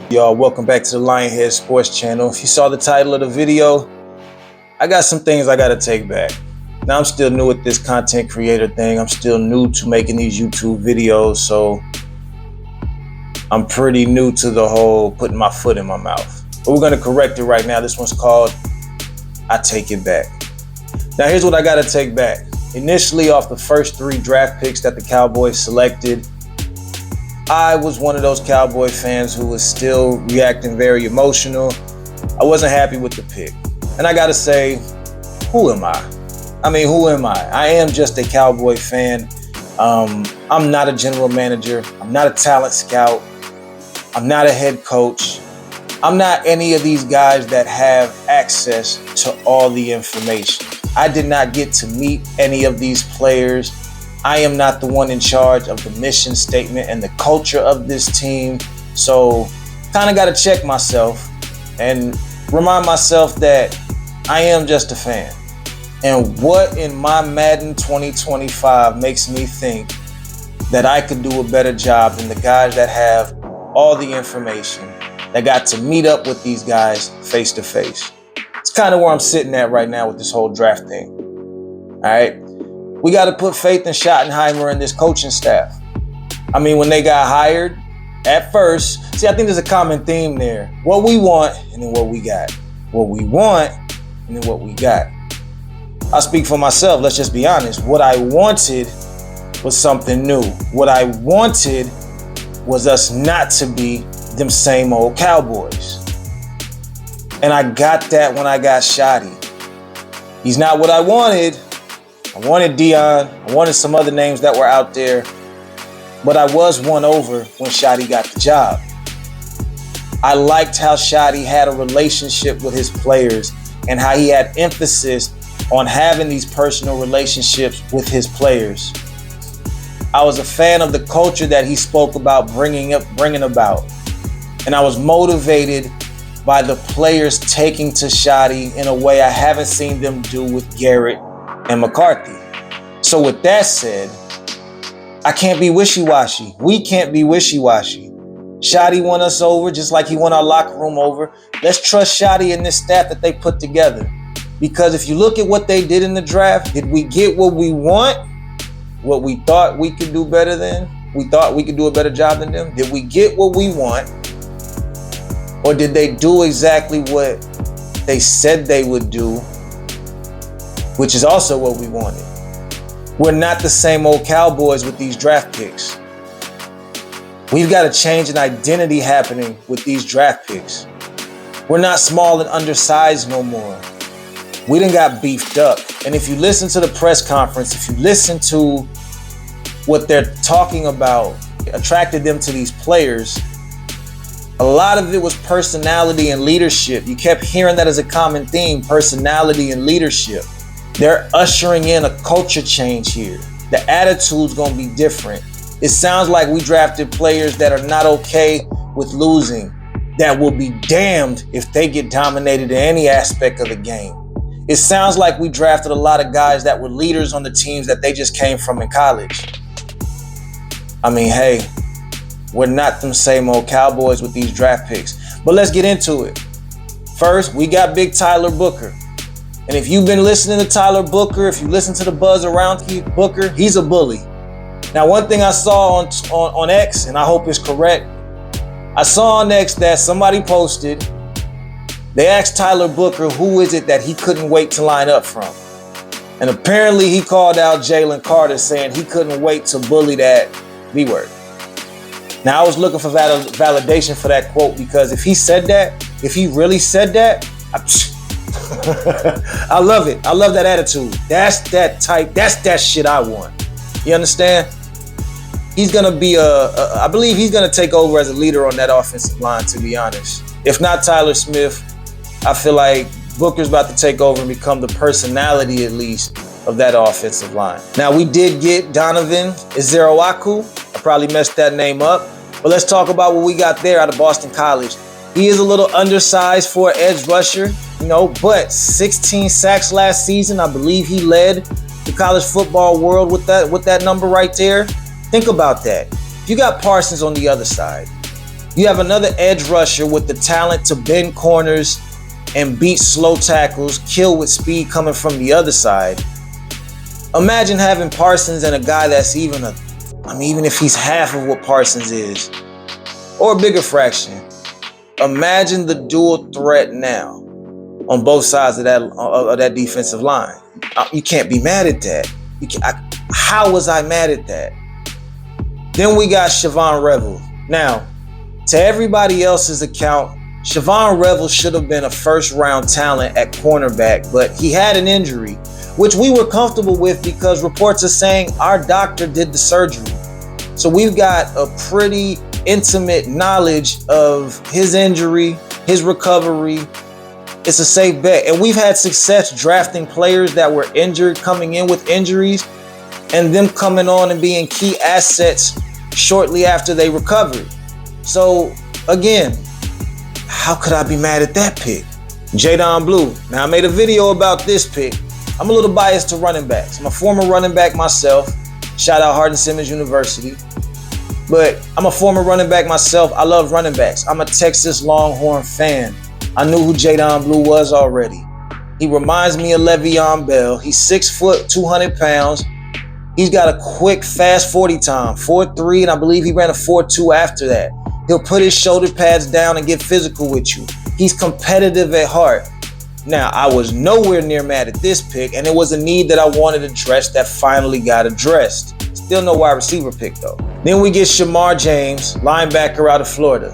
Y'all, welcome back to the Lionhead Sports Channel. If you saw the title of the video, I got some things I gotta take back. Now, I'm still new at this content creator thing. I'm still new to making these YouTube videos, so I'm pretty new to the whole putting my foot in my mouth. But we're gonna correct it right now. This one's called I Take It Back. Now, here's what I gotta take back. Initially, off the first 3 draft picks that the Cowboys selected, I was one of those Cowboy fans who was still reacting very emotional. I wasn't happy with the pick. And I gotta say, who am I? Who am I? I am just a Cowboy fan. I'm not a general manager. I'm not a talent scout. I'm not a head coach. I'm not any of these guys that have access to all the information. I did not get to meet any of these players. I am not the one in charge of the mission statement and the culture of this team. So kind of got to check myself and remind myself that I am just a fan. And what in my Madden 2025 makes me think that I could do a better job than the guys that have all the information, that got to meet up with these guys face to face. It's kind of where I'm sitting at right now with this whole draft thing. All right. We got to put faith in Schottenheimer and this coaching staff. When they got hired at first, I think there's a common theme there. What we want and then what we got. What we want and then what we got. I'll speak for myself. Let's just be honest. What I wanted was something new. What I wanted was us not to be them same old Cowboys. And I got that when I got Shotty. He's not what I wanted. I wanted Dion. I wanted some other names that were out there. But I was won over when Shotty got the job. I liked how Shotty had a relationship with his players and how he had emphasis on having these personal relationships with his players. I was a fan of the culture that he spoke about bringing about. And I was motivated by the players taking to Shotty in a way I haven't seen them do with Garrett and McCarthy. So with that said, I can't be wishy-washy. We can't be wishy-washy. Shotty won us over just like he won our locker room over. Let's trust Shotty and this staff that they put together. Because if you look at what they did in the draft, did we get what we want? What we thought we could do better than? We thought we could do a better job than them? Did we get what we want? Or did they do exactly what they said they would do, which is also what we wanted? We're not the same old Cowboys with these draft picks. We've got a change in identity happening with these draft picks. We're not small and undersized no more. We done got beefed up. And if you listen to the press conference, if you listen to what they're talking about, attracted them to these players, a lot of it was personality and leadership. You kept hearing that as a common theme, personality and leadership. They're ushering in a culture change here. The attitude's gonna be different. It sounds like we drafted players that are not okay with losing, that will be damned if they get dominated in any aspect of the game. It sounds like we drafted a lot of guys that were leaders on the teams that they just came from in college. Hey, we're not them same old Cowboys with these draft picks. But let's get into it. First, we got Big Tyler Booker. And if you've been listening to Tyler Booker, if you listen to the buzz around Booker, he's a bully. Now, one thing I saw on X, and I hope it's correct, I saw on X that somebody posted, they asked Tyler Booker who is it that he couldn't wait to line up from. And apparently he called out Jalen Carter saying he couldn't wait to bully that B-word. Now, I was looking for validation for that quote because if he said that, if he really said that, I love it. I love that attitude. That's that type. That's that shit I want. You understand? He's going to be I believe he's going to take over as a leader on that offensive line, to be honest. If not Tyler Smith, I feel like Booker's about to take over and become the personality, at least, of that offensive line. Now, we did get Donovan Ezeroaku. I probably messed that name up. But let's talk about what we got there out of Boston College. He is a little undersized for an edge rusher, but 16 sacks last season. I believe he led the college football world with that number right there. Think about that. You got Parsons on the other side. You have another edge rusher with the talent to bend corners and beat slow tackles, kill with speed coming from the other side. Imagine having Parsons and a guy that's even if he's half of what Parsons is, or a bigger fraction. Imagine the dual threat now on both sides of that defensive line. You can't be mad at that. How was I mad at that? Then we got Siobhan Revel. Now, to everybody else's account, Siobhan Revel should have been a first-round talent at cornerback, but he had an injury, which we were comfortable with because reports are saying our doctor did the surgery. So we've got a pretty intimate knowledge of his injury, his recovery. It's a safe bet. And we've had success drafting players that were injured, coming in with injuries, and them coming on and being key assets shortly after they recovered. So again, how could I be mad at that pick? Jadon Blue. Now, I made a video about this pick. I'm a little biased to running backs. I'm a former running back myself. Shout out Hardin-Simmons University. But I'm a former running back myself. I love running backs. I'm a Texas Longhorn fan. I knew who Jadon Blue was already. He reminds me of Le'Veon Bell. He's 6 foot, 200 pounds. He's got a quick, fast 40 time, 4.3, and I believe he ran a 4.2 after that. He'll put his shoulder pads down and get physical with you. He's competitive at heart. Now, I was nowhere near mad at this pick, and it was a need that I wanted addressed that finally got addressed. Still no wide receiver pick, though. Then we get Shamar James, linebacker out of Florida.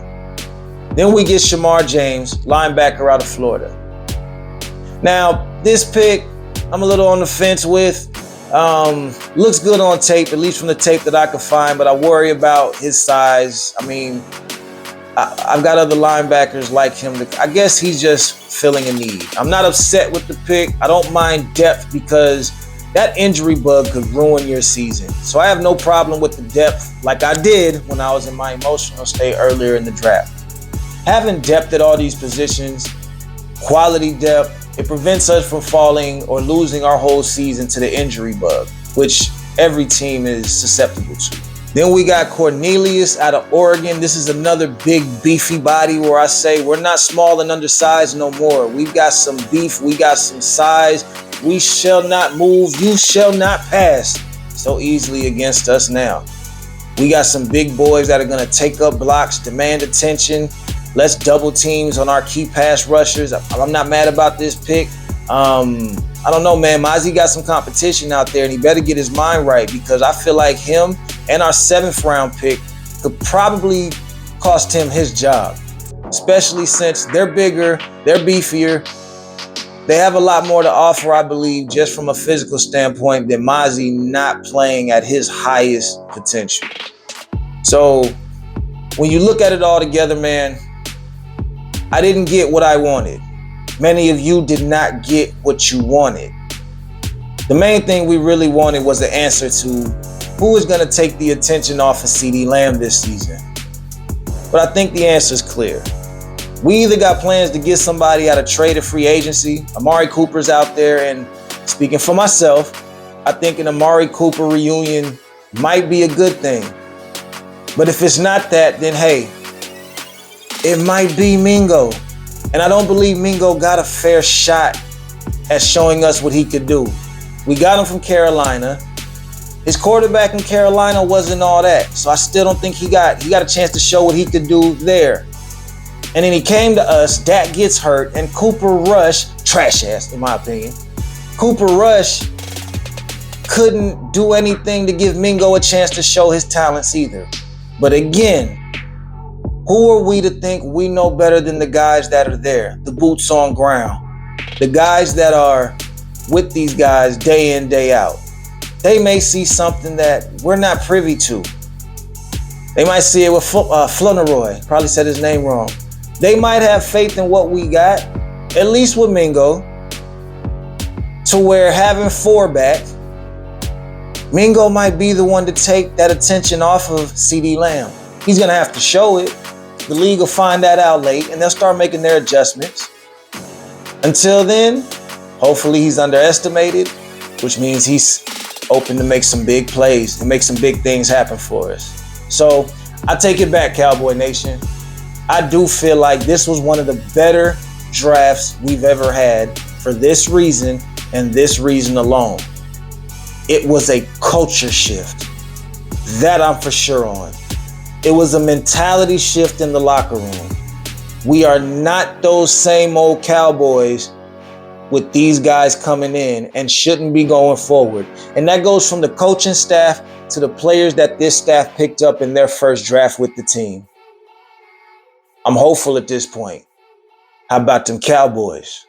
Now, this pick, I'm a little on the fence with. Looks good on tape, at least from the tape that I could find, but I worry about his size. I mean, I've got other linebackers like him. I guess he's just filling a need. I'm not upset with the pick. I don't mind depth because that injury bug could ruin your season. So I have no problem with the depth like I did when I was in my emotional state earlier in the draft. Having depth at all these positions, quality depth, it prevents us from falling or losing our whole season to the injury bug, which every team is susceptible to. Then we got Cornelius out of Oregon. This is another big, beefy body where I say we're not small and undersized no more. We've got some beef. We got some size. We shall not move. You shall not pass so easily against us now. We got some big boys that are going to take up blocks, demand attention. Let's double teams on our key pass rushers. I'm not mad about this pick. I don't know, man. Mozzie got some competition out there, and he better get his mind right because I feel like him and our 7th round pick could probably cost him his job, especially since they're bigger, they're beefier. They have a lot more to offer, I believe, just from a physical standpoint than Mozzie not playing at his highest potential. So when you look at it all together, man, I didn't get what I wanted. Many of you did not get what you wanted. The main thing we really wanted was the answer to who is going to take the attention off of CeeDee Lamb this season. But I think the answer is clear. We either got plans to get somebody out of trade or free agency. Amari Cooper's out there, and speaking for myself, I think an Amari Cooper reunion might be a good thing. But if it's not that, then hey, it might be Mingo. And I don't believe Mingo got a fair shot at showing us what he could do. We got him from Carolina. His quarterback in Carolina wasn't all that. So I still don't think he got a chance to show what he could do there. And then he came to us, Dak gets hurt, and Cooper Rush, trash ass in my opinion, Cooper Rush couldn't do anything to give Mingo a chance to show his talents either. But again, who are we to think we know better than the guys that are there, the boots on ground, the guys that are with these guys day in, day out? They may see something that we're not privy to. They might see it with Floneroy, probably said his name wrong. They might have faith in what we got, at least with Mingo, to where having 4 back, Mingo might be the one to take that attention off of CeeDee Lamb. He's going to have to show it. The league will find that out late, and they'll start making their adjustments. Until then, hopefully he's underestimated, which means he's open to make some big plays and make some big things happen for us. So I take it back, Cowboy Nation. I do feel like this was one of the better drafts we've ever had for this reason and this reason alone. It was a culture shift. That I'm for sure on. It was a mentality shift in the locker room. We are not those same old Cowboys with these guys coming in and shouldn't be going forward. And that goes from the coaching staff to the players that this staff picked up in their first draft with the team. I'm hopeful at this point. How about them Cowboys?